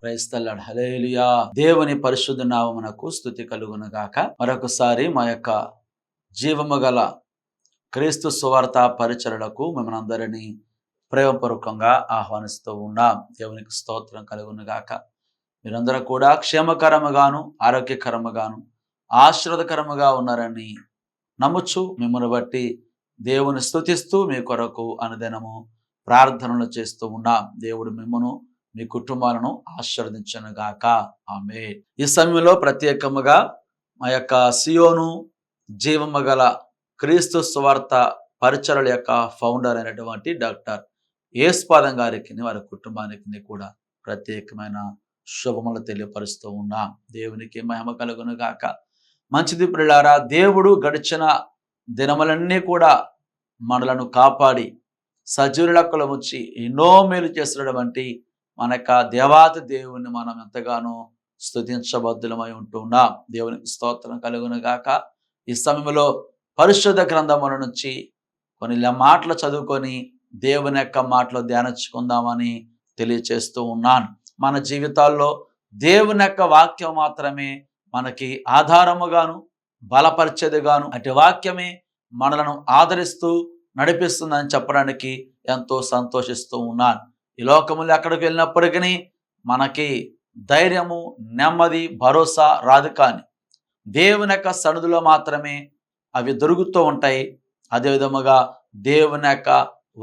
Praise the lord. హల్లెలూయా. దేవుని పరిశుద్ధ నామమునకు స్తుతి కలుగును గాక. మరొకసారి మా యొక్క జీవము గల క్రీస్తు సువార్త పరిచర్యలకు మిమ్మల్ని అందరినీ ప్రేమపూర్వకంగా ఆహ్వానిస్తూ ఉన్నాం. దేవునికి స్తోత్రం కలుగును గాక. మీరందరూ కూడా క్షేమకరముగాను ఆరోగ్యకరముగాను ఆశీర్వాదకరముగా ఉన్నారని నమ్ముచు మిమ్మల్ని బట్టి దేవుని స్తుతిస్తూ మీ కొరకు అనుదినము ప్రార్థనలు చేస్తూ ఉన్నాం. దేవుడు మిమ్మను మీ కుటుంబాలను ఆశీర్వదించును గాక. ఆమేన్. ఈ సమయంలో ప్రత్యేకముగా మా యొక్క సియోను జీవము గల క్రీస్తు సువార్త పరిచర్యల యొక్క ఫౌండర్ అయినటువంటి డాక్టర్ యేసుపాదం గారికి వారి కుటుంబానికి కూడా ప్రత్యేకమైన శుభములు తెలియపరుస్తూ ఉన్నాం. దేవునికి మహిమ కలుగును గాక. మంచిది ప్రియులారా, దేవుడు గడిచిన దినములన్నీ కూడా మనలను కాపాడి సజీవుల లెక్కలో ఉంచి ఎన్నో మేలు చేస్తున్నటువంటి మన యొక్క దేవాతి దేవుని మనం ఎంతగానో స్తుతించబద్దులమై ఉంటున్నాం. దేవునికి స్తోత్రం కలుగును గాక. ఈ సమయంలో పరిశుద్ధ గ్రంథముల నుంచి కొన్ని మాటలు చదువుకొని దేవుని యొక్క మాటలు ధ్యానించుకుందామని తెలియచేస్తూ ఉన్నాను. మన జీవితాల్లో దేవుని యొక్క వాక్యం మాత్రమే మనకి ఆధారముగాను బలపరిచేదిగాను, అటు వాక్యమే మనలను ఆదరిస్తూ నడిపిస్తుందని చెప్పడానికి ఎంతో సంతోషిస్తూ ఉన్నాను. ఈ లోకములు ఎక్కడికి వెళ్ళినప్పటికీ మనకి ధైర్యము, నెమ్మది, భరోసా రాదు. కానీ దేవుని యొక్క సన్నిధిలో మాత్రమే అవి దొరుకుతూ ఉంటాయి. అదేవిధముగా దేవుని యొక్క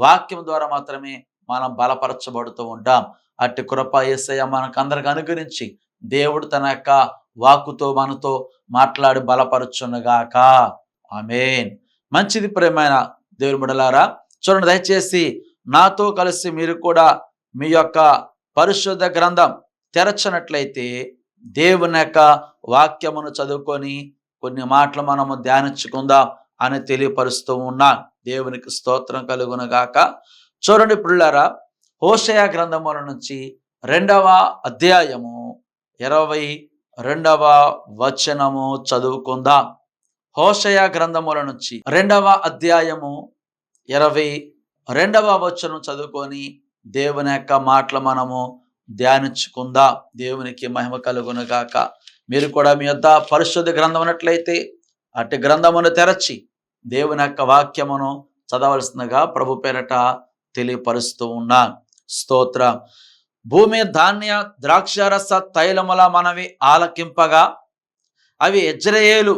వాక్యం ద్వారా మాత్రమే మనం బలపరచబడుతూ ఉంటాం. అట్టి కృప యేసయ్య మనకందరికి అనుగ్రహించి దేవుడు తన యొక్క వాక్కుతో మనతో మాట్లాడి బలపరచునుగాక. ఆమేన్. మంచిది ప్రియమైన దేవుని బిడ్డలారా, చూడండి, దయచేసి నాతో కలిసి మీరు కూడా మీ యొక్క పరిశుద్ధ గ్రంథం తెరచినట్లయితే దేవుని యొక్క వాక్యమును చదువుకొని కొన్ని మాటలు మనము ధ్యానించుకుందాం అని తెలియపరుస్తూ ఉన్నాను. దేవునికి స్తోత్రం కలుగును గాక. చూడండి ప్రియులారా, హోషేయ గ్రంథముల నుంచి 2వ అధ్యాయము 22వ వచనము చదువుకుందాం. హోషేయ గ్రంథముల నుంచి 2వ అధ్యాయము 22వ వచనం చదువుకొని దేవుని యొక్క మాటలు మనము ధ్యానించుకుందాం. దేవునికి మహిమ కలుగును గాక. మీరు కూడా మీ యొద్ద పరిశుద్ధ గ్రంథం ఉన్నట్లయితే అట్టి గ్రంథమును తెరచి దేవుని యొక్క వాక్యమును చదవలసిందిగా ప్రభు పేరట తెలియపరుస్తూ ఉన్నాను. స్తోత్రం. భూమి ధాన్య ద్రాక్షారస తైలముల మనవి ఆలకింపగా అవి యెజ్రెయేలు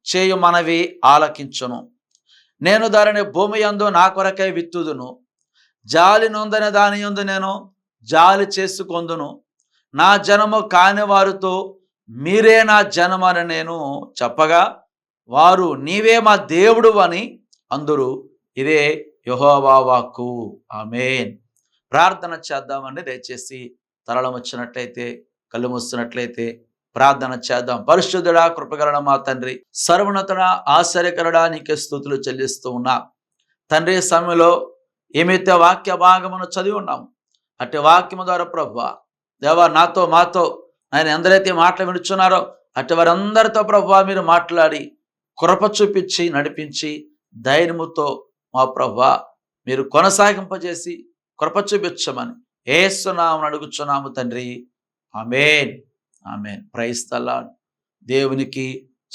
చేయు మనవి ఆలకించును. నేను దానిని భూమి యందు నా కొరకై విత్తుదును, జాలి నొందని దాని యందు నేను జాలి చేసుకొందును. నా జనము కాని వారితో మీరే నా జనమని నేను చెప్పగా వారు నీవే మా దేవుడు అని అందురు. ఇదే యెహోవా వాక్కు. ఆమేన్. ప్రార్థన చేద్దామండి. దయచేసి తరలం వచ్చినట్లయితే, కళ్ళు మూస్తున్నట్లయితే ప్రార్థన చేద్దాం. పరిశుద్ధుడా, కృపగలన మా తండ్రి, సర్వోన్నతుడా, ఆశ్చర్యకరుడా, నీకే స్తుతులు చెల్లిస్తూ ఉన్నా తండ్రి. సమయంలో ఏమైతే వాక్య భాగమును చదివి ఉన్నాము అట్టి వాక్యము ద్వారా ప్రభువా దేవా నాతో మాతో ఆయన ఎందరైతే మాటలు వినుచున్నారో అట్టి వారందరితో ప్రభువా మీరు మాట్లాడి కృప చూపించి నడిపించి ధైర్యముతో మా ప్రభువా మీరు కొనసాగింపజేసి కృప చూపించమని యేసు నామమున అడుగుచున్నాము తండ్రి. ఆమేన్. ఆమేన్. Praise the lord. దేవునికి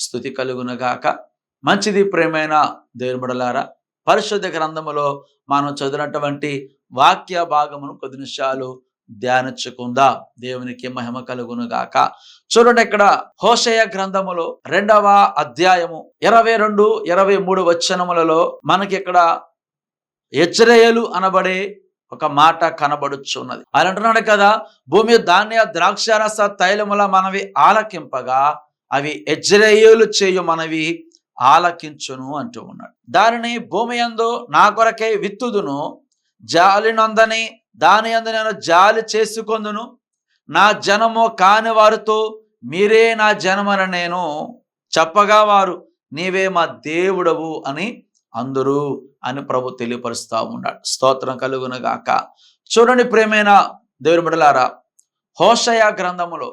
స్తుతి కలుగును గాక. మంచిది ప్రియమైన దేవుని బిడ్డలారా, పరిశుద్ధ గ్రంథములో మనం చదివినటువంటి వాక్య భాగమును కొద్ది నిమిషాలు ధ్యానించుకుందాం. దేవునికి మహిమ కలుగును గాక. చూడండి, ఇక్కడ హోషేయ గ్రంథములో 2వ అధ్యాయము 22, 23 వచనములలో మనకి ఇక్కడ యెజ్రెయేలు అనబడే ఒక మాట కనబడుచున్నది. ఆయన అంటున్నాడు కదా, భూమి ధాన్య ద్రాక్షారస తైలముల మనవి ఆలకింపగా అవి యెజ్రెయేలు చేయు మనవి ఆలకించును అంటూ ఉన్నాడు. దానిని భూమి యందు నా కొరకై విత్తుదును, జాలి నొందని దాని యందు నేను జాలి చేసుకొందును. నా జనము కాని వారితో మీరే నా జనమని నేను చెప్పగా వారు నీవే మా దేవుడవు అని అందరూ అని ప్రభు తెలియపరుస్తూ ఉన్నాడు. స్తోత్రం కలుగును గాక. చూడండి ప్రియమైన దేవుని బిడ్డలారా, హోషేయ గ్రంథములో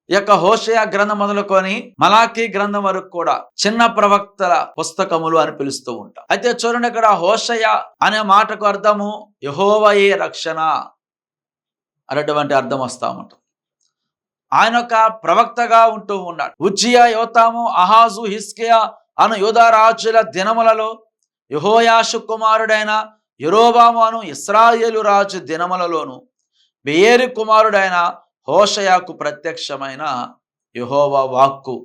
ఈ యొక్క హోషేయ గ్రంథం మొదలుకొని మలాకీ గ్రంథం వరకు కూడా చిన్న ప్రవక్తల పుస్తకములు అని పిలుస్తూ ఉంటాం. అయితే చూడండి, ఇక్కడ హోషేయ అనే మాటకు అర్థము యెహోవాయే రక్షణ. అనేటువంటి అర్థం వస్తూ ఉంటుంది. ఆయన ఒక ప్రవక్తగా ఉంటూ ఉన్నాడు. ఉజ్జియా, యోతాము, అహాజు, హిజ్కియా అను యూదా రాజుల దినములలో యెహోయాషు కుమారుడైన యరొబాము అను ఇశ్రాయేలు రాజు దినములలోను బెయేరు కుమారుడైన హోషయాకు ప్రత్యక్షమైన యెహోవా వాక్కు,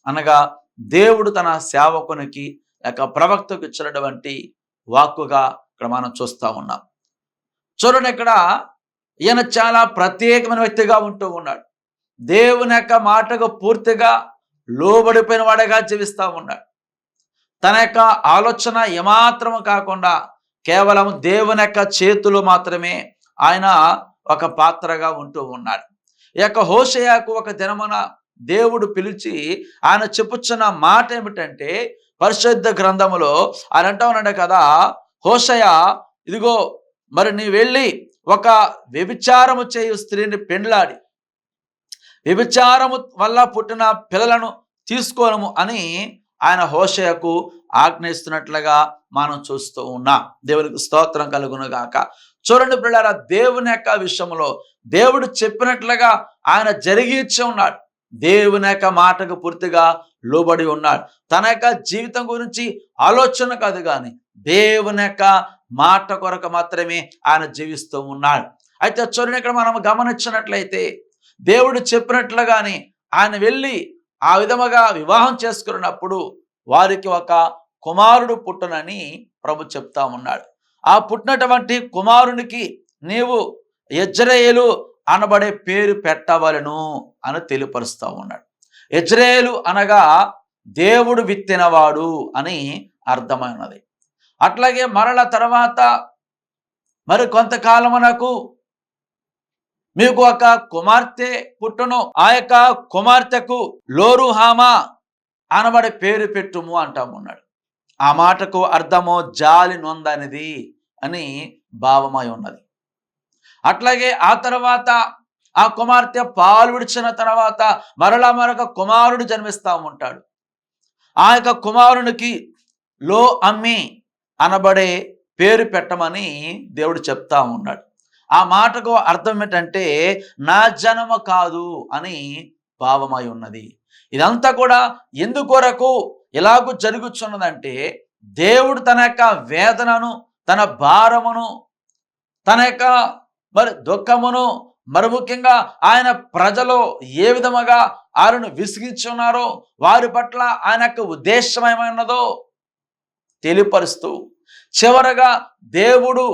అనగా దేవుడు తన సేవకునికి లేక ప్రవక్తకు ఇచ్చినటువంటి వాక్కుగా ఇక్కడ మనం చూస్తూ ఉన్నాం. చూడండి, ఇక్కడ ఈయన చాలా ప్రత్యేకమైన వ్యక్తిగా ఉంటూ ఉన్నాడు. దేవుని యొక్క మాటకు పూర్తిగా లోబడిపోయిన వాడిగా జీవిస్తూ ఉన్నాడు. తన యొక్క ఆలోచన ఏమాత్రము కాకుండా కేవలం దేవుని యొక్క చేతులు మాత్రమే ఆయన ఒక పాత్రగా ఉంటూ ఉన్నాడు. ఈ యొక్క హోషేయకు ఒక దినమున దేవుడు పిలిచి ఆయన చెప్పుచున్న మాట ఏమిటంటే, పరిశుద్ధ గ్రంథములో ఆయన అంటూ ఉన్నాడు కదా, హోషేయ, ఇదిగో మరి నీ వెళ్ళి ఒక వ్యభిచారము చేయు స్త్రీని పెండ్లాడి వ్యభిచారము వల్ల పుట్టిన పిల్లలను తీసుకోనము అని ఆయన హోషేయకు ఆజ్ఞయిస్తున్నట్లుగా మనం చూస్తూ ఉన్నాం. దేవునికి స్తోత్రం కలుగును గాక. చూడండి పిల్లలారా, దేవుని యొక్క విషయంలో దేవుడు చెప్పినట్లుగా ఆయన జరిగించి ఉన్నాడు. దేవుని యొక్క మాటకు పూర్తిగా లోబడి ఉన్నాడు. తన యొక్క జీవితం గురించి ఆలోచన కాదు కానీ దేవుని యొక్క మాట కొరకు మాత్రమే ఆయన జీవిస్తూ ఉన్నాడు. అయితే చూడండి, ఇక్కడ మనం గమనించినట్లయితే దేవుడు చెప్పినట్లుగానే ఆయన వెళ్ళి ఆ విధముగా వివాహం చేసుకున్నప్పుడు వారికి ఒక కుమారుడు పుట్టునని ప్రభు చెప్తా ఉన్నాడు. ఆ పుట్టినటువంటి కుమారునికి నీవు యెజ్రెయేలు అనబడే పేరు పెట్టవలను అని తెలియపరుస్తూ ఉన్నాడు. యెజ్రెయేలు అనగా దేవుడు విత్తినవాడు అని అర్థమైనది. అట్లాగే మరల తర్వాత మరి కొంతకాలమునకు మీకు ఒక కుమార్తె పుట్టును, ఆ యొక్క కుమార్తెకు లోరుహామా అనబడే పేరు పెట్టుము అంటామున్నాడు. ఆ మాటకు అర్థము జాలి నొందనిది అని భావమై ఉన్నది. అట్లాగే ఆ తర్వాత ఆ కుమార్తె పాలు విడిచిన తర్వాత మరలా మరొక కుమారుడు జన్మిస్తూ ఉంటాడు. ఆ యొక్క కుమారునికి లో అమ్మి అనబడే పేరు పెట్టమని దేవుడు చెప్తా ఉన్నాడు. ఆ మాటకు అర్థం ఏంటంటే నా జనము కాదు అని భావమై ఉన్నది. ఇదంతా కూడా ఎందుకొరకు ఇలాగూ జరుగుతున్నదంటే, దేవుడు తన యొక్క వేదనను, తన భారమును, తన యొక్క మరి దుఃఖమును, మరి ముఖ్యంగా ఆయన ప్రజలు ఏ విధముగా ఆయనను విసిగించున్నారో, వారి పట్ల ఆయన యొక్క ఉద్దేశం ఏమైనదో తెలియపరుస్తూ చివరగా దేవుడు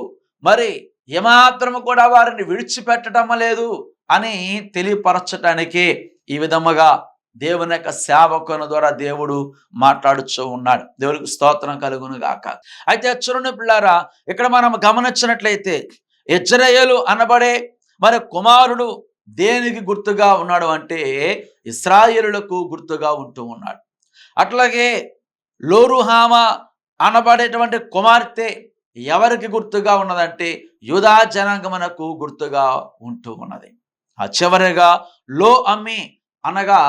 మరి ఏమాత్రము కూడా వారిని విడిచిపెట్టడం లేదు అని తెలియపరచటానికి ఈ విధముగా దేవుని యొక్క సేవకుని ద్వారా దేవుడు మాట్లాడుతూ ఉన్నాడు. దేవునికి స్తోత్రం కలుగును గాక. అయితే చూడండి పిల్లారా, ఇక్కడ మనం గమనించినట్లయితే యెజ్రెయేలు అనబడే మరి కుమారుడు దేనికి గుర్తుగా ఉన్నాడు అంటే ఇశ్రాయేలులకు గుర్తుగా ఉంటూ ఉన్నాడు. అట్లాగే లోరుహామా అనబడేటువంటి కుమార్తె ఎవరికి గుర్తుగా ఉన్నదంటే యూదా జనాంగమునకు గుర్తుగా ఉంటూ ఉన్నది. ఆ చివరిగా లో అమ్మి అనగా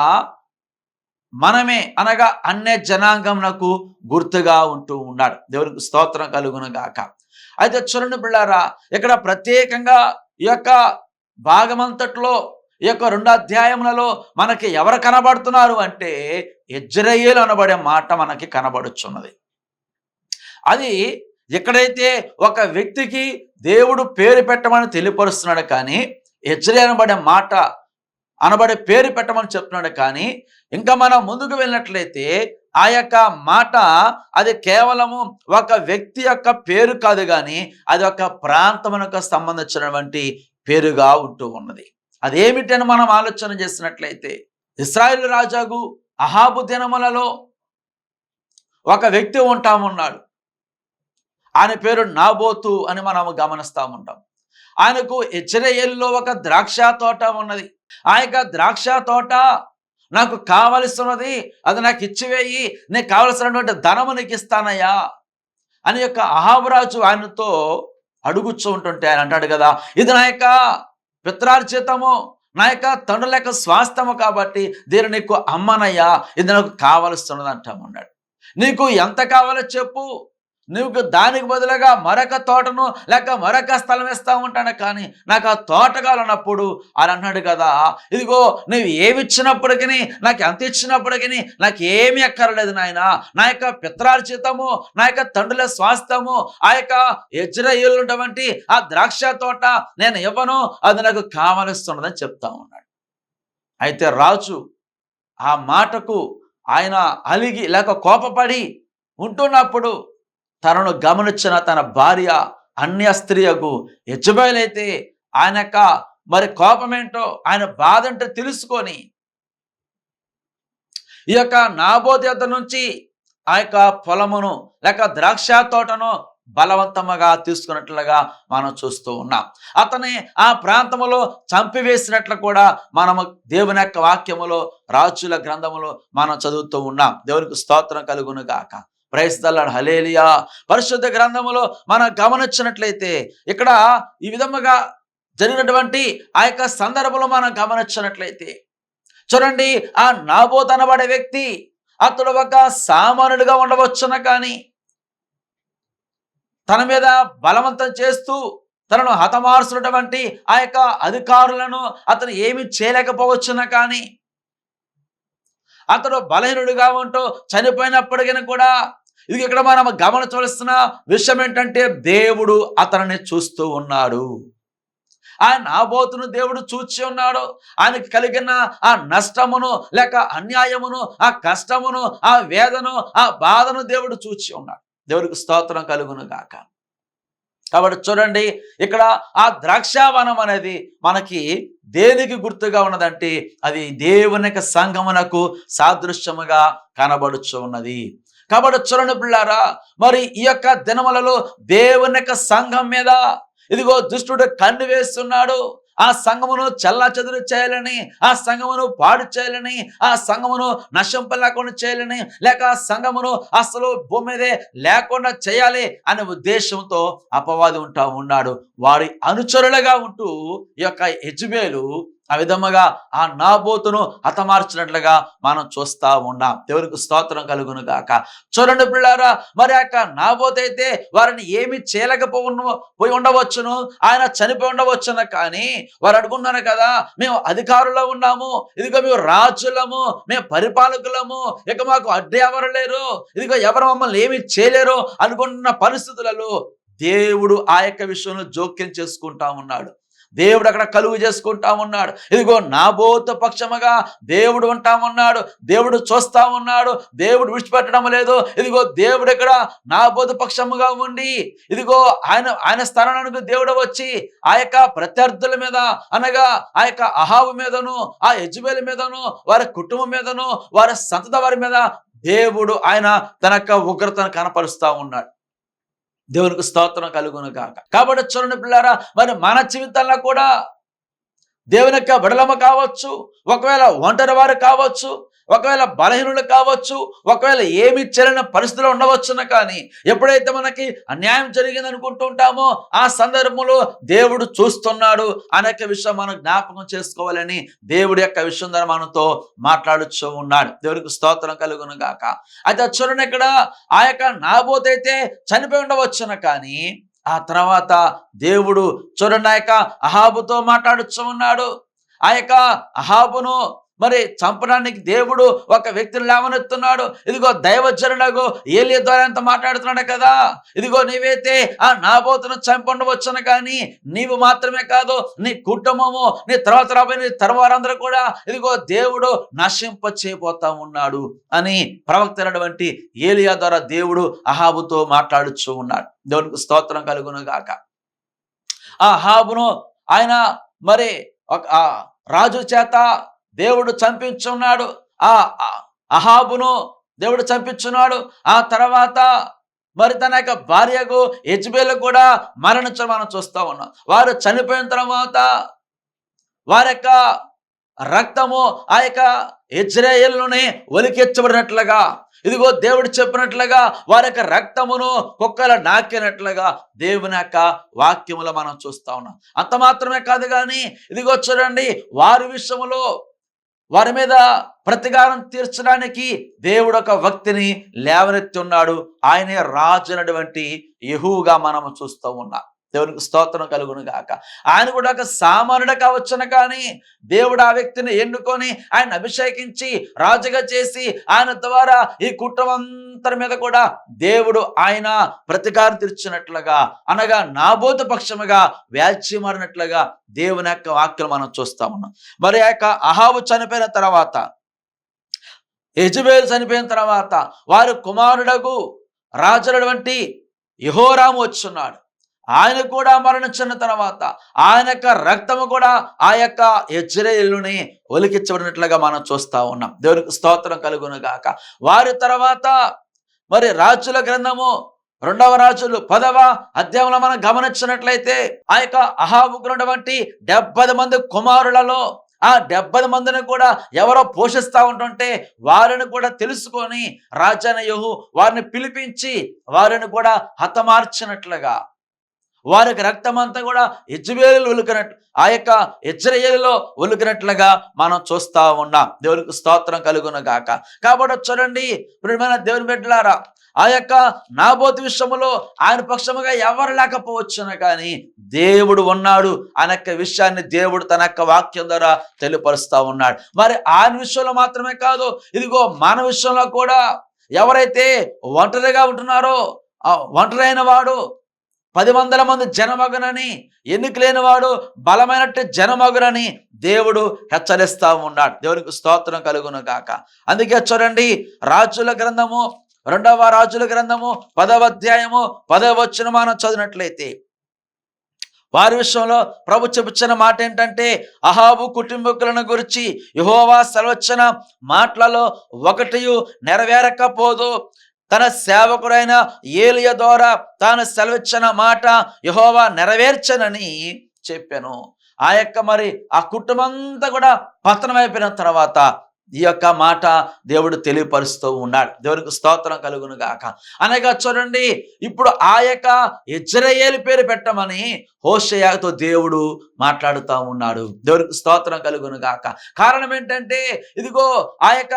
మనమే, అనగా అన్య జనాంగమునకు గుర్తుగా ఉంటూ ఉన్నాడు. దేవునికి స్తోత్రం కలుగును గాక. అయితే చూడండి పిల్లారా, ఇక్కడ ప్రత్యేకంగా ఈ యొక్క భాగమంతట్లో ఈ యొక్క 2 అధ్యాయములలో మనకి ఎవరు కనబడుతున్నారు అంటే యెజ్రెయేలు అనబడే మాట మనకి కనబడుచున్నది. అది ఎక్కడైతే ఒక వ్యక్తికి దేవుడు పేరు పెట్టమని తెలియపరుస్తున్నాడు కానీ యెజ్రెయేలు అనబడే మాట అనబడే పేరు పెట్టమని చెప్తున్నాడు. కానీ ఇంకా మనం ముందుకు వెళ్ళినట్లయితే ఆ యొక్క మాట అది కేవలము ఒక వ్యక్తి యొక్క పేరు కాదు కానీ అది ఒక ప్రాంతమునకు సంబంధించినటువంటి పేరుగా ఉంటూ ఉన్నది. అదేమిటని మనం ఆలోచన చేసినట్లయితే ఇశ్రాయేలు రాజాకు అహాబు దినములలో ఒక వ్యక్తి ఉంటామున్నాడు. ఆయన పేరు నాబోతు అని మనము గమనిస్తూ ఉంటాం. ఆయనకు యెజ్రెయేలులో ఒక ద్రాక్ష తోట ఉన్నది. ఆ యొక్క ద్రాక్ష తోట నాకు కావలసినది, అది నాకు ఇచ్చివేయి, నీకు కావలసినటువంటి ధనము నీకు ఇస్తానయ్యా అని యొక్క అహాబు రాజు ఆయనతో అడుగుచూ ఉంటుంటే ఆయన అంటాడు కదా, ఇది నా యొక్క పిత్రార్జితము, నా యొక్క తండ్రుల యొక్క స్వాస్థ్యము కాబట్టి దీన్ని నీకు అమ్మనయ్యా, ఇది నాకు కావలసినది అంటామన్నాడు. నీకు ఎంత కావాలో చెప్పు, నువ్వు దానికి బదులుగా మరొక తోటను లేక మరొక స్థలం ఇస్తా ఉంటాను, కానీ నాకు ఆ తోట కావాలన్నప్పుడు అని అన్నాడు కదా. ఇదిగో నువ్వు ఏమి ఇచ్చినప్పటికీ, నాకు ఎంత ఇచ్చినప్పటికీ నాకు ఏమి అక్కర్లేదు నాయన. నా యొక్క పిత్రార్జితము, నా యొక్క తండ్రుల స్వాస్థ్యము, ఆ యొక్క యజ్రెయేలు ఉన్నటువంటి ఆ ద్రాక్ష తోట నేను ఇవ్వను, అది నాకు కావలిస్తున్నదని చెప్తా ఉన్నాడు. అయితే రాజు ఆ మాటకు ఆయన అలిగి లేక కోపపడి ఉంటున్నప్పుడు తనను గమనించిన తన భార్య అన్య స్త్రీయకు యెజెబెల్ అయితే ఆయన యొక్క మరి కోపమేంటో, ఆయన బాధ అంటే తెలుసుకొని ఈ యొక్క నాబోతు యొద్ద నుంచి ఆ యొక్క పొలమును లేక ద్రాక్ష తోటను బలవంతముగా తీసుకున్నట్లుగా మనం చూస్తూ ఉన్నాం. అతని ఆ ప్రాంతములో చంపివేసినట్లు కూడా మనము దేవుని యొక్క వాక్యములో, రాజుల గ్రంథములో మనం చదువుతూ ఉన్నాం. దేవునికి స్తోత్రం కలుగును గాక. ప్రైజ్ ది లార్డ్, హల్లెలూయా. పరిశుద్ధ గ్రంథములో మనం గమనించినట్లయితే ఇక్కడ ఈ విధముగా జరిగినటువంటి ఆ యొక్క సందర్భంలో మనం గమనించినట్లయితే చూడండి, ఆ నాబోతు అనబడే వ్యక్తి అతడు ఒక సామాన్యుడిగా ఉండవచ్చున, కానీ తన మీద బలవంతం చేస్తూ తనను హతమార్చినటువంటి ఆ యొక్క అధికారులను అతను ఏమి చేయలేకపోవచ్చున, కానీ అతడు బలహీనుడిగా ఉంటూ చనిపోయినప్పటికీ కూడా ఇది ఇక్కడ మనం గమనించవలసిన విషయం ఏంటంటే దేవుడు అతనిని చూస్తూ ఉన్నాడు. ఆ నాబోతును దేవుడు చూచి ఉన్నాడు. ఆయనకి కలిగిన ఆ నష్టమును లేక అన్యాయమును, ఆ కష్టమును, ఆ వేదను, ఆ బాధను దేవుడు చూచి ఉన్నాడు. దేవుడికి స్తోత్రం కలుగును గాక. కాబట్టి చూడండి, ఇక్కడ ఆ ద్రాక్షావనం అనేది మనకి దేనికి గుర్తుగా ఉన్నదంటే అది దేవుని యొక్క సంఘమునకు సాదృశ్యముగా కనబడుచు ఉన్నది. కాబట్టి చూడండి పిల్లారా, మరి ఈ యొక్క దినములలో దేవుని యొక్క సంఘం మీద ఇదిగో దుష్టుడు కన్ను వేస్తున్నాడు. ఆ సంఘమును చెల్లాచెదురు చేయాలని, ఆ సంఘమును పాడు చేయాలని, ఆ సంఘమును నశింపలేకుండా చేయాలని, లేక ఆ సంఘమును అసలు భూమి మీదే లేకుండా చేయాలి అనే ఉద్దేశంతో అపవాది ఉంటా ఉన్నాడు. వారి అనుచరులుగా ఉంటూ ఈ యొక్క యెజెబెలు ఆ విధముగా ఆ నాబోతును హతమార్చినట్లుగా మనం చూస్తా ఉన్నాం. దేవునికి స్తోత్రం కలుగును గాక. చూడండి పిల్లారా, మరి యొక్క నాబోతు అయితే వారిని ఏమి పోయి ఉండవచ్చును, ఆయన చనిపోయి ఉండవచ్చును, కానీ వారు అనుకున్నారు కదా, మేము అధికారులో ఉన్నాము, ఇదిగో మేము రాజులము, మేము పరిపాలకులము, ఇక మాకు అడ్డు ఎవరు లేరు, ఇదిగో ఎవరు మమ్మల్ని ఏమి చేయలేరు అనుకుంటున్న పరిస్థితులలో దేవుడు ఆ యొక్క విషయంలో జోక్యం చేసుకుంటా ఉన్నాడు. దేవుడు అక్కడ కలుగు చేసుకుంటా ఉన్నాడు. ఇదిగో నాబోతు పక్షముగా దేవుడు ఉంటా ఉన్నాడు. దేవుడు చూస్తా ఉన్నాడు. దేవుడు విడిచిపెట్టడం లేదు. ఇదిగో దేవుడు ఇక్కడ నాబోతు పక్షముగా ఉండి ఇదిగో ఆయన స్థానానికి దేవుడు వచ్చి ఆ యొక్క ప్రత్యర్థుల మీద అనగా ఆ యొక్క అహాబు మీదను, ఆ యెజెబెలు మీదను, వారి కుటుంబం మీదను, వారి సంతతి వారి మీద దేవుడు ఆయన తన యొక్క ఉగ్రతను కనపరుస్తా ఉన్నాడు. దేవునికి స్తోత్రం కలుగును గాక. కాబట్టి చూడండి పిల్లారా, మరి మన జీవితంలో కూడా దేవుని యొక్క బిడలము కావచ్చు, ఒకవేళ ఒంటరి వారు కావచ్చు, ఒకవేళ బలహీనులు కావచ్చు, ఒకవేళ ఏమి చేయలేని పరిస్థితులు ఉండవచ్చును, కానీ ఎప్పుడైతే మనకి అన్యాయం జరిగింది అనుకుంటూ ఉంటామో ఆ సందర్భంలో దేవుడు చూస్తున్నాడు అనేక విషయం మనం జ్ఞాపకం చేసుకోవాలని దేవుడి యొక్క విషయం ద్వారా మనతో మాట్లాడుతూ ఉన్నాడు. దేవుడికి స్తోత్రం కలుగును గాక. అయితే చూడండి, ఇక్కడ ఆ యొక్క నాబోతు అయితే చనిపోయి ఉండవచ్చును, కానీ ఆ తర్వాత దేవుడు చూడండి ఆ యొక్క అహాబుతో మాట్లాడుతూ ఉన్నాడు. ఆ యొక్క అహాబును మరి చంపడానికి దేవుడు ఒక వ్యక్తిని లేవనెత్తున్నాడు. ఇదిగో దైవజనుడు ఏలియా ద్వారా ఎంత మాట్లాడుతున్నాడు కదా, ఇదిగో నీవైతే ఆ నాబోతును చంపండవచ్చును, కానీ నీవు మాత్రమే కాదు, నీ కుటుంబము, నీ తర్వాత రాబోయే నీ తరువారందరూ కూడా ఇదిగో దేవుడు నశింప చేయబోతా ఉన్నాడు అని ప్రవక్త అయినటువంటి ఏలియా ద్వారా దేవుడు అహాబుతో మాట్లాడుచూ ఉన్నాడు. దేవునికి స్తోత్రం కలుగును గాక. ఆ అహాబును ఆయన మరి ఆ రాజు చేత దేవుడు చంపించున్నాడు. ఆ అహాబును దేవుడు చంపించున్నాడు. ఆ తర్వాత మరి తన యొక్క భార్యకు యెజెబెలు కూడా మరణించడం మనం చూస్తా ఉన్నాం. వారు చనిపోయిన తర్వాత వారి యొక్క రక్తము ఆ యొక్క యెజ్రెయేలుని ఒలికెచ్చబడినట్లుగా ఇదిగో దేవుడు చెప్పినట్లుగా వారి యొక్క రక్తమును కుక్కలు నాకినట్లుగా దేవుని యొక్క వాక్యములో మనం చూస్తా ఉన్నాం. అంత మాత్రమే కాదు, కానీ ఇదిగో చూడండి, వారి విషయంలో వారి మీద ప్రతీకారం తీర్చడానికి దేవుడు ఒక వ్యక్తిని లేవనెత్తి ఉన్నాడు. ఆయనే రాజు అయినటువంటి యెహూగా మనము చూస్తూ ఉన్నాం. దేవునికి స్తోత్రం కలుగును గాక. ఆయన కూడా ఒక సామాన్యుడు కావచ్చును, కానీ దేవుడు ఆ వ్యక్తిని ఎన్నుకొని ఆయన అభిషేకించి రాజుగా చేసి ఆయన ద్వారా ఈ కుటుంబంతరి మీద కూడా దేవుడు ఆయన ప్రతీకారం తీర్చినట్లుగా, అనగా నాబోతు పక్షముగా వ్యాజ్యమాడినట్లుగా దేవుని యొక్క వాక్యం మనం చూస్తా ఉన్నాం. మరి ఆ యొక్క అహాబు చనిపోయిన తర్వాత, యెజెబెలు చనిపోయిన తర్వాత వారి కుమారుడగు రాజునటువంటి యెహోరాము వచ్చున్నాడు. ఆయన కూడా మరణించిన తర్వాత ఆయన యొక్క రక్తము కూడా ఆ యొక్క యెజ్రెయేలుని ఒలికించబడినట్లుగా మనం చూస్తా ఉన్నాం. దేవునికి స్తోత్రం కలుగును గాక. వారి తర్వాత మరి రాజుల గ్రంథము 2వ రాజులు 10వ అధ్యాయంలో మనం గమనించినట్లయితే ఆ యొక్క అహాబుకున్నటువంటి 70 మంది కుమారులలో ఆ 70 మందిని కూడా ఎవరో పోషిస్తూ ఉంటుంటే వారిని కూడా తెలుసుకొని రాజైన యెహూ వారిని పిలిపించి వారిని కూడా హతమార్చినట్లుగా, వారికి రక్తం అంతా కూడా యెజ్రెయేలు ఒలికినట్లు, ఆ యొక్క యెజ్రెయేలులో ఒలికినట్లుగా మనం చూస్తా ఉన్నాం. దేవునికి స్తోత్రం కలుగును గాక. కాబట్టి చూడండి ప్రియమైన దేవుని బిడ్డలారా, ఆ యొక్క నాబోతు విషయములో ఆయన పక్షముగా ఎవరు లేకపోవచ్చును, కానీ దేవుడు ఉన్నాడు అనే యొక్క విషయాన్ని దేవుడు తన యొక్క వాక్యం ద్వారా తెలియపరుస్తా ఉన్నాడు. మరి ఆయన విషయంలో మాత్రమే కాదు, ఇదిగో మన విషయంలో కూడా ఎవరైతే ఒంటరిగా ఉంటున్నారో, ఆ ఒంటరైన వాడు 10 మంది జనమగునని, ఎన్నికలేని వాడు బలమైనట్టు జనమగునని దేవుడు హెచ్చరిస్తా ఉన్నాడు. దేవునికి స్తోత్రం కలుగును గాక. అందుకే చూడండి రాజుల గ్రంథము 2వ రాజుల గ్రంథము 10వ అధ్యాయము 10వ వచనం మనం చదివినట్లయితే వారి విషయంలో ప్రభు చెప్పుచున్న మాట ఏంటంటే, అహాబు కుటుంబీకులను గురించి యెహోవా సెలవిచ్చిన మాటలలో ఒకటియు నెరవేరకపోదు. తన సేవకుడైన ఏలియా ద్వారా తాను సెలవిచ్చిన మాట యెహోవా నెరవేర్చనని చెప్పాను. ఆ యొక్క మరి ఆ కుటుంబంతా కూడా పతనం అయిపోయిన తర్వాత ఈ యొక్క మాట దేవుడు తెలియపరుస్తూ ఉన్నాడు. దేవునికి స్తోత్రం కలుగును గాక. అనగా చూడండి ఇప్పుడు ఆ యొక్క యెజ్రెయేలు పేరు పెట్టమని హోషేయతో దేవుడు మాట్లాడుతూ ఉన్నాడు. దేవునికి స్తోత్రం కలుగును గాక. కారణం ఏంటంటే, ఇదిగో ఆ యొక్క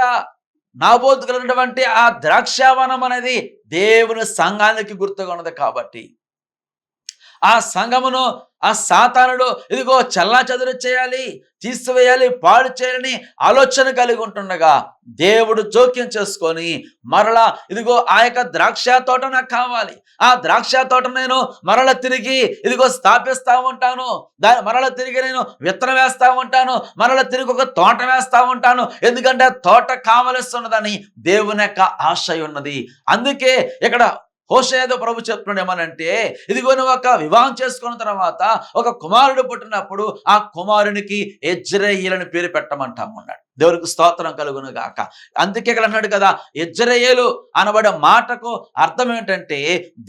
నాబోతు కలిగినటువంటి ఆ ద్రాక్షావనం అనేది దేవుని సంఘానికి గుర్తుగా ఉన్నది. కాబట్టి ఆ సంఘమును ఆ సాతానుడు ఇదిగో చల్లాచెదరు చేయాలి, తీసివేయాలి, పాడు చేయాలని ఆలోచన కలిగి ఉంటుండగా దేవుడు జోక్యం చేసుకొని మరలా ఇదిగో ఆ యొక్క ద్రాక్ష తోట నాకు కావాలి, ఆ ద్రాక్ష తోట నేను మరల తిరిగి ఇదిగో స్థాపిస్తా ఉంటాను, దాని మరల తిరిగి నేను విత్తనం వేస్తా ఉంటాను, మరల తిరిగి ఒక తోట వేస్తా ఉంటాను. ఎందుకంటే తోట కావలస్తున్నదని దేవుని యొక్క ఆశ ఉన్నది. అందుకే ఇక్కడ హోషేయతో ప్రభు చెప్తున్నాడు ఏమనంటే, ఇదిగో నువ్వు ఒక వివాహం చేసుకున్న తర్వాత ఒక కుమారుడు పుట్టినప్పుడు ఆ కుమారునికి యెజ్రెయేలు పేరు పెట్టమంటామన్నాడు. దేవునికి స్తోత్రం కలుగును గాక. అందుకే ఇక్కడ అన్నాడు కదా, యెజ్రెయేలు అనబడే మాటకు అర్థం ఏంటంటే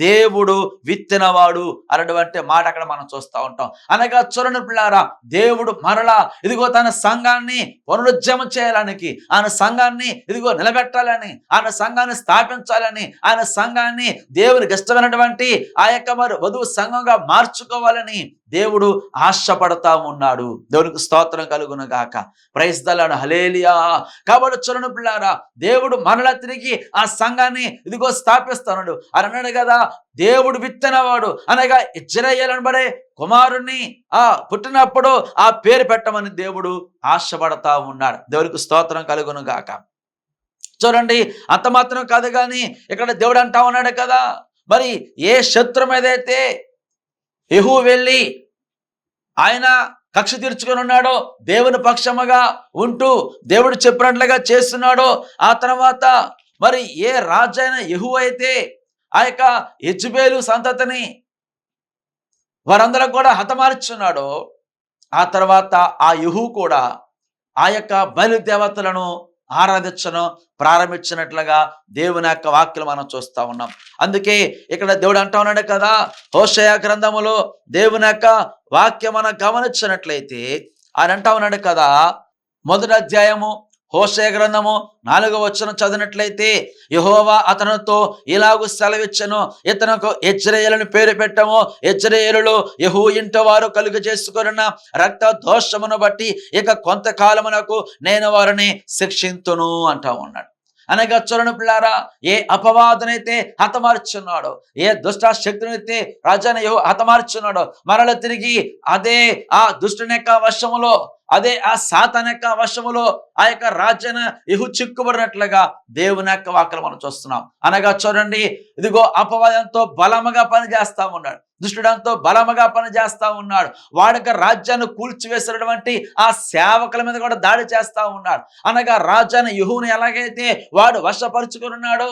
దేవుడు విత్తినవాడు అనేటువంటి మాట అక్కడ మనం చూస్తూ ఉంటాం. అనగా చూడండి పిల్లారా, దేవుడు మరలా ఇదిగో తన సంఘాన్ని పునరుజ్జీవం చేయాలని, ఆయన సంఘాన్ని ఇదిగో నిలబెట్టాలని, ఆయన సంఘాన్ని స్థాపించాలని, ఆయన సంఘాన్ని దేవునికి ఇష్టమైనటువంటి ఆ యొక్క మరి వధువు సంఘంగా మార్చుకోవాలని దేవుడు ఆశపడతా ఉన్నాడు. దేవునికి స్తోత్రం కలుగును గాక. ప్రైజ్ ద లార్డ్, హల్లెలూయా. కాబట్టి చూడండి పిల్లారా, దేవుడు మరలా తిరిగి ఆ సంఘాన్ని ఇదిగో స్థాపిస్తున్నాడు అని అన్నాడు కదా. దేవుడు విత్తనవాడు అనగా యెజ్రెయేలు అనబడే కుమారుణ్ణి ఆ పుట్టినప్పుడు ఆ పేరు పెట్టమని దేవుడు ఆశపడతా ఉన్నాడు. దేవునికి స్తోత్రం కలుగును గాక. చూడండి అంత మాత్రం కాదు, కానీ ఇక్కడ దేవుడు అంటా ఉన్నాడు కదా, మరి ఏ శత్రు మీదైతే యెహూ వెళ్ళి ఆయన కక్ష తీర్చుకొని ఉన్నాడో, దేవుని పక్షముగా ఉంటూ దేవుడు చెప్పినట్లుగా చేస్తున్నాడో, ఆ తర్వాత మరి ఏ రాజైన యెహూ అయితే ఆ యొక్క యెజ్రెయేలు సంతతిని వారందరూ కూడా హతమార్చున్నాడో, ఆ తర్వాత ఆ యెహూ కూడా ఆ యొక్క బలి దేవతలను ఆరాధించను ప్రారంభించినట్లుగా దేవుని యొక్క వాక్యలు మనం చూస్తా ఉన్నాం. అందుకే ఇక్కడ దేవుడు అంటా ఉన్నాడు కదా, హోషేయ గ్రంథములో దేవుని యొక్క వాక్యం మనం గమనించినట్లయితే ఆయన అంటా ఉన్నాడు కదా, 1వ అధ్యాయము హోషేయ గ్రంథము 4వ వచనం చదివినట్లయితే, యెహోవా అతనితో ఇలాగు సెలవిచ్చెను, ఇతనుకు యెజ్రెయేలని పేరు పెట్టము. యెజ్రెయేలులో యెహూ ఇంటి వారు కలుగ చేసుకొనిన రక్త దోషమును బట్టి ఇక కొంతకాలమునకు నేను వారిని శిక్షింతును అంటా ఉన్నాడు. అనగా చూడండి పిల్లారా, ఏ అపవాదనైతే హతమార్చున్నాడో, ఏ దుష్ట శక్తినైతే రాజాని హతమార్చున్నాడో, మరల తిరిగి అదే ఆ దుష్టుని యొక్క వశములో, అదే ఆ సాతాను యొక్క వశములో ఆ యొక్క రాజ్యాన్ని చిక్కుబడినట్లుగా దేవుని యొక్క వాక్యం మనం చూస్తున్నాం. అనగా చూడండి, ఇదిగో అపవాదంతో బలముగా పనిచేస్తా ఉన్నాడు, దుష్టుడంతో బలముగా పనిచేస్తా ఉన్నాడు. వాడికి రాజ్యాన్ని కూల్చివేసినటువంటి ఆ సేవకుల మీద కూడా దాడి చేస్తా ఉన్నాడు. అనగా రాజాని యెహూను ఎలాగైతే వాడు వశపరుచుకున్నాడో,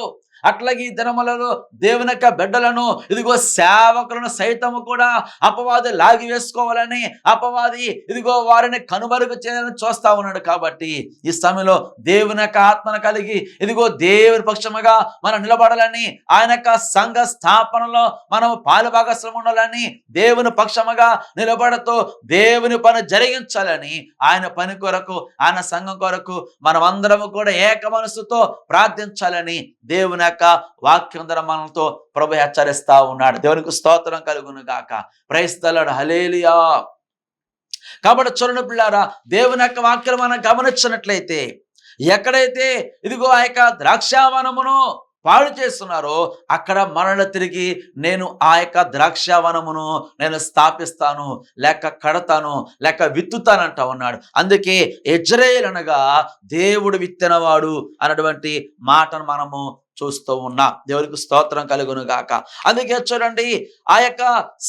అట్లాగే ఈ దినములలో దేవుని యొక్క బిడ్డలను, ఇదిగో సేవకులను సైతము కూడా అపవాది లాగి వేసుకోవాలని, అపవాది ఇదిగో వారిని కనుమరుగు చేయాలని చూస్తా ఉన్నాడు. కాబట్టి ఈ సమయంలో దేవుని యొక్క ఆత్మను కలిగి, ఇదిగో దేవుని పక్షముగా మనం నిలబడాలని, ఆయన యొక్క సంఘ స్థాపనలో మనం పాలుభాగస్వామ్యం ఉండాలని, దేవుని పక్షముగా నిలబడుతూ దేవుని పని జరిగించాలని, ఆయన పని కొరకు, ఆయన సంఘం కొరకు మనమందరము కూడా ఏక మనసుతో ప్రార్థించాలని దేవుని యొక్క వాక్యం ద్వారా మనతో ప్రభు హెచ్చరిస్తా ఉన్నాడు. దేవునికి స్తోత్రం కలుగును గాక. ప్రైజ్ ది లార్డ్, హల్లెలూయా. కాబట్టి చూడండి పిల్లారా, దేవుని యొక్క వాక్యం మనం గమనించినట్లయితే, ఎక్కడైతే ఇదిగో ఆ యొక్క ద్రాక్షావనమును పాడు చేస్తున్నారో అక్కడ మరల తిరిగి నేను ఆ యొక్క ద్రాక్షావనమును నేను స్థాపిస్తాను, లేక కడతాను, లేక విత్తుతానంటా ఉన్నాడు. అందుకే యెజ్రెయేలు అనగా దేవుడు విత్తనవాడు అన్నటువంటి మాటను మనము చూస్తూ ఉన్నాం. దేవునికి స్తోత్రం కలుగును గాక. అందుకే చూడండి, ఆ యొక్క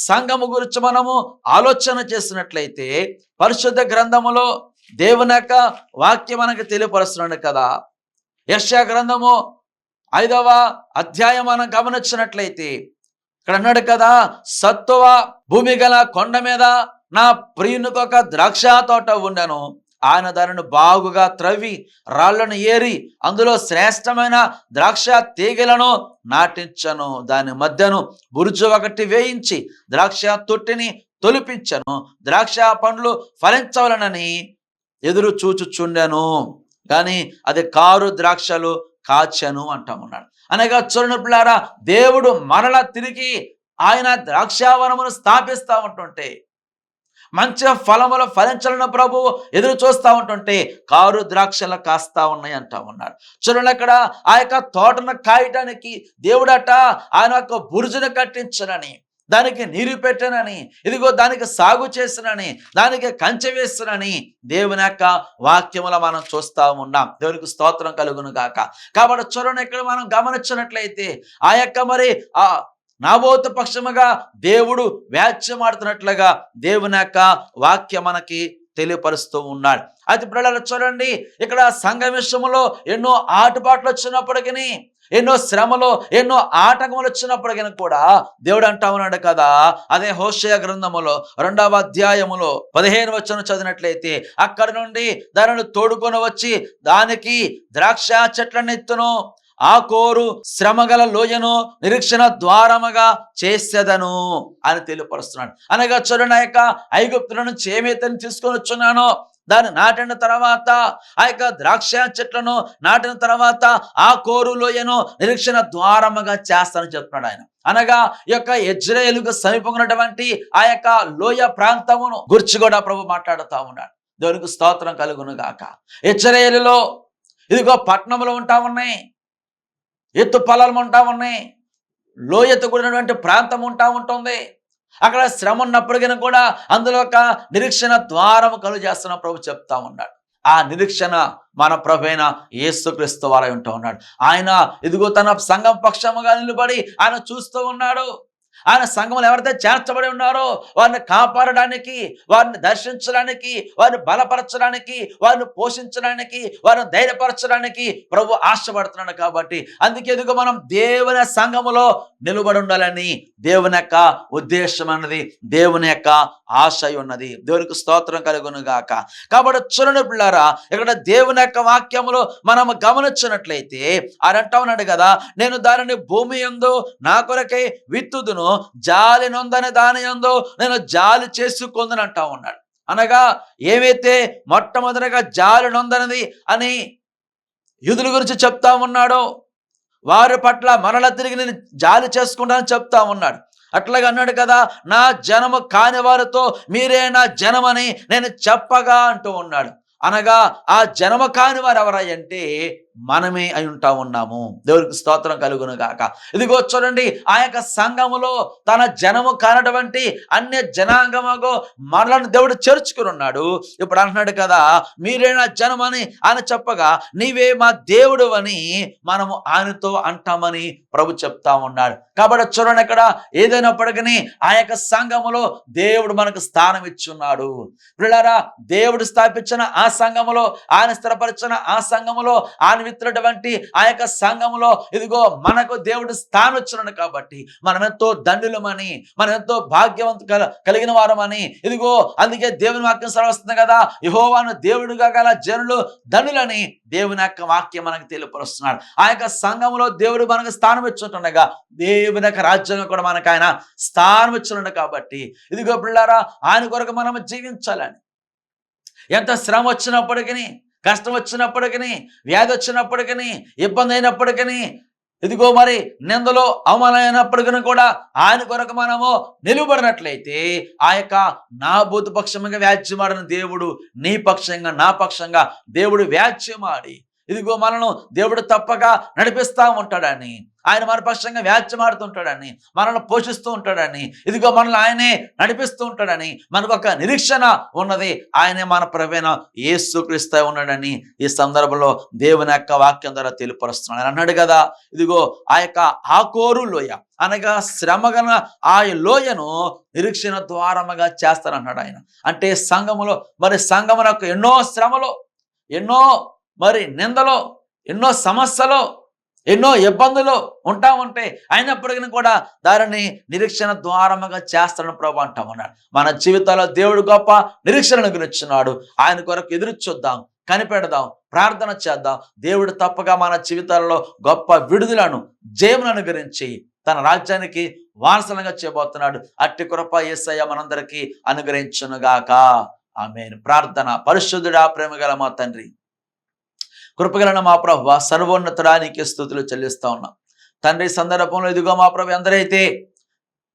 సంఘము గురించి మనము ఆలోచన చేసినట్లయితే, పరిశుద్ధ గ్రంథములో దేవుని యొక్క వాక్యం మనకు తెలియపరుస్తున్నాడు కదా. యెషయా గ్రంథము 5వ అధ్యాయం మనం గమనించినట్లయితే ఇక్కడ అన్నాడు కదా, సత్తువ భూమి గల కొండ మీద నా ప్రియునికి ఒక ద్రాక్ష తోట ఉండెను, ఆయన దానిని బాగుగా త్రవ్వి రాళ్లను ఏరి అందులో శ్రేష్టమైన ద్రాక్ష తీగలను నాటించను, దాని మధ్యను బురుజు ఒకటి వేయించి ద్రాక్ష తొట్టిని తొలిపించను, ద్రాక్ష పండ్లు ఫలించవలనని ఎదురు చూచుచుండెను, కానీ అది కారు ద్రాక్షలు కాచెను అంటామున్నాడు. అనగా చూడండి పిల్లారా, దేవుడు మరలా తిరిగి ఆయన ద్రాక్షావనమును స్థాపిస్తా ఉంటుంటే, మంచి ఫలములు ఫలించాలని ప్రభు ఎదురు చూస్తూ ఉంటుంటే కారు ద్రాక్షలు కాస్తా ఉన్నాయి అంటా ఉన్నాడు. చూడండి, అక్కడ ఆ యొక్క తోటను కాయటానికి దేవుడట ఆయన యొక్క బురుజును కట్టించనని, దానికి నీరు పెట్టనని, ఇదిగో దానికి సాగు చేసినని, దానికి కంచె వేస్తునని దేవుని యొక్క వాక్యములో మనం చూస్తూ ఉన్నాం. దేవునికి స్తోత్రం కలుగును గాక. కాబట్టి చూడండి, ఇక్కడ మనం గమనించినట్లయితే ఆ యొక్క మరి ఆ నాబోతు పక్షముగా దేవుడు వ్యాజ్యమాడుతున్నట్లుగా దేవుని యొక్క వాక్యం మనకి తెలియపరుస్తూ ఉన్నాడు. అయితే పిల్లలు చూడండి, ఇక్కడ సంఘ విషయంలో ఎన్నో ఆటుపాట్లు వచ్చినప్పటికీ, ఎన్నో శ్రమలు, ఎన్నో ఆటంకములు వచ్చినప్పటికీ కూడా దేవుడు అంటా ఉన్నాడు కదా, అదే హోషేయ గ్రంథములో 2వ అధ్యాయములో 15వ వచనం చదివినట్లయితే, అక్కడి నుండి దానిని తోడుకొని వచ్చి దానికి ద్రాక్ష చెట్లను ఎత్తును, ఆ కోరు శ్రమగల లోయను నిరీక్షణ ద్వారముగా చేసేదను అని తెలియపరుస్తున్నాడు. అనగా చూడండి, ఆ యొక్క ఐగుప్తుల నుంచి ఏమైతే తీసుకొని వచ్చున్నానో దాన్ని నాటిన తర్వాత, ఆ యొక్క ద్రాక్ష చెట్లను నాటిన తర్వాత ఆ కోరు లోయను నిరీక్షణ ద్వారముగా చేస్తానని చెప్తున్నాడు ఆయన. అనగా ఈ యొక్క యెజ్రెయేలుకు సమీపమైనటువంటి ఆ యొక్క లోయ ప్రాంతమును గురించి కూడా ప్రభు మాట్లాడుతూ ఉన్నాడు. దేవునికి స్తోత్రం కలుగును గాక. యెజ్రెయేలులో ఇదిగో పట్టణములు ఉంటా ఉన్నాయి, ఎత్తు పొలాలు ఉంటా ఉన్నాయి, లోయతో కూడినటువంటి ప్రాంతం ఉంటా ఉంటుంది. అక్కడ శ్రమ ఉన్నప్పటికీ కూడా అందులో ఒక నిరీక్షణ ద్వారము కలుగు చేస్తున్న ప్రభు చెప్తా ఉన్నాడు. ఆ నిరీక్షణ మన ప్రభు అయిన యేసుక్రీస్తు వారై ఉంటూ ఉన్నాడు. ఆయన ఇదిగో తన సంఘం పక్షముగా నిలబడి ఆయన చూస్తూ ఉన్నాడు. ఆయన సంఘంలో ఎవరైతే చేర్చబడి ఉన్నారో వారిని కాపాడడానికి, వారిని దర్శించడానికి, వారిని బలపరచడానికి, వారిని పోషించడానికి, వారిని ధైర్యపరచడానికి ప్రభు ఆశపడుతున్నాడు. కాబట్టి అందుకే ఎదుగు మనం దేవుని సంఘములో నిలబడి ఉండాలని దేవుని యొక్క ఉద్దేశం అన్నది, దేవుని యొక్క ఆశ ఉన్నది. దేవునికి స్తోత్రం కలుగును గాక. కాబట్టి చూడండి పిల్లారా, ఇక్కడ దేవుని యొక్క వాక్యములో మనం గమనించినట్లయితే ఆయన అంటా ఉన్నాడు కదా, నేను దానిని భూమి యందు నా కొరకై విత్తుదును, జాలి నొందని దాని యందు నేను జాలి చేసుకుందని అంటా ఉన్నాడు. అనగా ఏమైతే మొట్టమొదటిగా జాలి నొందనది అని యూదుల గురించి చెప్తా ఉన్నాడో, వారి పట్ల మరల తిరిగి నేను జాలి చేసుకుంటానని చెప్తా ఉన్నాడు. అట్లాగా అన్నాడు కదా, నా జనము కాని వారితో మీరే నా జనమని నేను చెప్పగా అంటూ ఉన్నాడు. అనగా ఆ జనము కాని వారు ఎవరంటే మనమే అయి ఉంటా ఉన్నాము. దేవుడికి స్తోత్రం కలుగును గాక. ఇదిగో చూడండి, ఆ యొక్క సంఘములో తన జనము కానటువంటి అన్య జనాంగముగో మనలను దేవుడు చేర్చుకుని ఉన్నాడు. ఇప్పుడు అంటున్నాడు కదా, మీరే నా జనమని ఆయన చెప్పగా నీవే మా దేవుడు అని మనము ఆయనతో అంటామని ప్రభు చెప్తా ఉన్నాడు. కాబట్టి చూడండి, ఇక్కడ ఏదైనప్పటికీ ఆ యొక్క సంఘములో దేవుడు మనకు స్థానం ఇచ్చున్నాడు. పిల్లరా, దేవుడు స్థాపించిన ఆ సంఘములో, ఆయన స్థిరపరిచిన ఆ సంఘములో, ఆయన విత్తున్నటువంటి ఆ యొక్క సంఘములో ఇదిగో మనకు దేవుడు స్థానం ఇచ్చున్నాడు. కాబట్టి మనం ఎంతో ధన్యులమని, మనం ఎంతో భాగ్యవంతు కలిగిన వారమని, ఇదిగో అందుకే దేవుని వాక్యం సర్వస్తుంది కదా, యెహోవాను దేవుడుగా గల జనులు ధనులని దేవుని యొక్క వాక్యం మనకు తెలియపరుస్తున్నాడు. ఆ యొక్క సంఘములో దేవుడు మనకు స్థానం ఇచ్చుంటుండగా దేవుని యొక్క రాజ్యంలో కూడా మనకు ఆయన స్థానం ఇచ్చున్నాడు. కాబట్టి ఇదిగో పిల్లారా, ఆయన కొరకు మనం జీవించాలని, ఎంత శ్రమ వచ్చినప్పటికీ, కష్టం వచ్చినప్పటికీ, వ్యాధి వచ్చినప్పటికీ, ఇబ్బంది అయినప్పటికీ, ఇదిగో మరి నిందలో అవమానమైనప్పటికీ కూడా ఆయన కొరకు మనము నిలువబడినట్లయితే ఆ యొక్క నా బూతు పక్షంగా వ్యాజ్యమాడిన దేవుడు నీ పక్షంగా, నా పక్షంగా దేవుడు వ్యాజ్యమాడి ఇదిగో మనను దేవుడు తప్పక నడిపిస్తూ ఉంటాడని, ఆయన మన పక్షంగా వ్యాజ్యమాడుతుంటాడని, మనల్ని పోషిస్తూ ఉంటాడని, ఇదిగో మనల్ని ఆయనే నడిపిస్తూ ఉంటాడని మనకు ఒక నిరీక్షణ ఉన్నది. ఆయనే మన ప్రభువైన యేసుక్రీస్తు ఉన్నాడని ఈ సందర్భంలో దేవుని యొక్క వాక్యం ద్వారా తెలియపరుస్తున్నాడు. ఆయన అన్నాడు కదా, ఇదిగో ఆ యొక్క ఆకోరు లోయ అనగా శ్రమగల ఆ లోయను నిరీక్షణ ద్వారముగా చేస్తానన్నాడు ఆయన. అంటే సంఘములో మరి సంఘమునకు ఎన్నో శ్రమలో, ఎన్నో మరి నిందలో, ఎన్నో సమస్యలో, ఎన్నో ఇబ్బందులు ఉంటా ఉంటే అయినప్పటికీ కూడా దానిని నిరీక్షణ ద్వారముగా చేస్తాడని ప్రభు అంటా ఉన్నాడు. మన జీవితాల్లో దేవుడు గొప్ప నిరీక్షణను గురించున్నాడు. ఆయన కొరకు ఎదురు చూద్దాం, కనిపెడదాం, ప్రార్థన చేద్దాం. దేవుడు తప్పగా మన జీవితాలలో గొప్ప విడుదలను, జయములను గురించి తన రాజ్యానికి వారసలంగా చేయబోతున్నాడు. అట్టి కృప యేసయ్య మనందరికీ అనుగ్రహించునుగాక. ఆమేన్. ప్రార్థన. పరిశుద్ధుడా, ప్రేమగల మా తండ్రి, కృపగలన మా ప్రభువా, సర్వోన్నతుడానికి స్తుతులు చెల్లిస్తా ఉన్నాం తండ్రి. సందర్భంలో ఇదిగో మా ప్రభు ఎందరైతే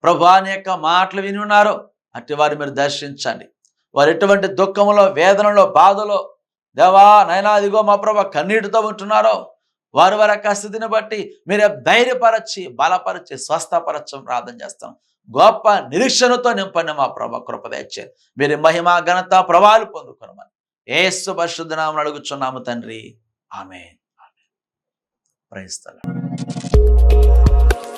ప్రభువా నీ యొక్క మాటలు విని ఉన్నారో అట్టి వారు మీరు దర్శించండి. వారు ఎటువంటి దుఃఖంలో, వేదనలో, బాధలో దేవా నైనా ఇదిగో మా ప్రభు కన్నీటితో ఉంటున్నారో వారి యొక్క స్థితిని బట్టి మీరే ధైర్యపరచి, బలపరిచి, స్వస్థపరచం ప్రార్థన చేస్తాం. గొప్ప నిరీక్షణతో నింపండి మా ప్రభు. కృప దయచేయండి. మీరు మహిమ, ఘనత, ప్రభావాలు పొందుకొనమని యేసు పరిశుద్ధ నామమున అడుగుచున్నాము తండ్రి. ఆమేన్. Praise the lord.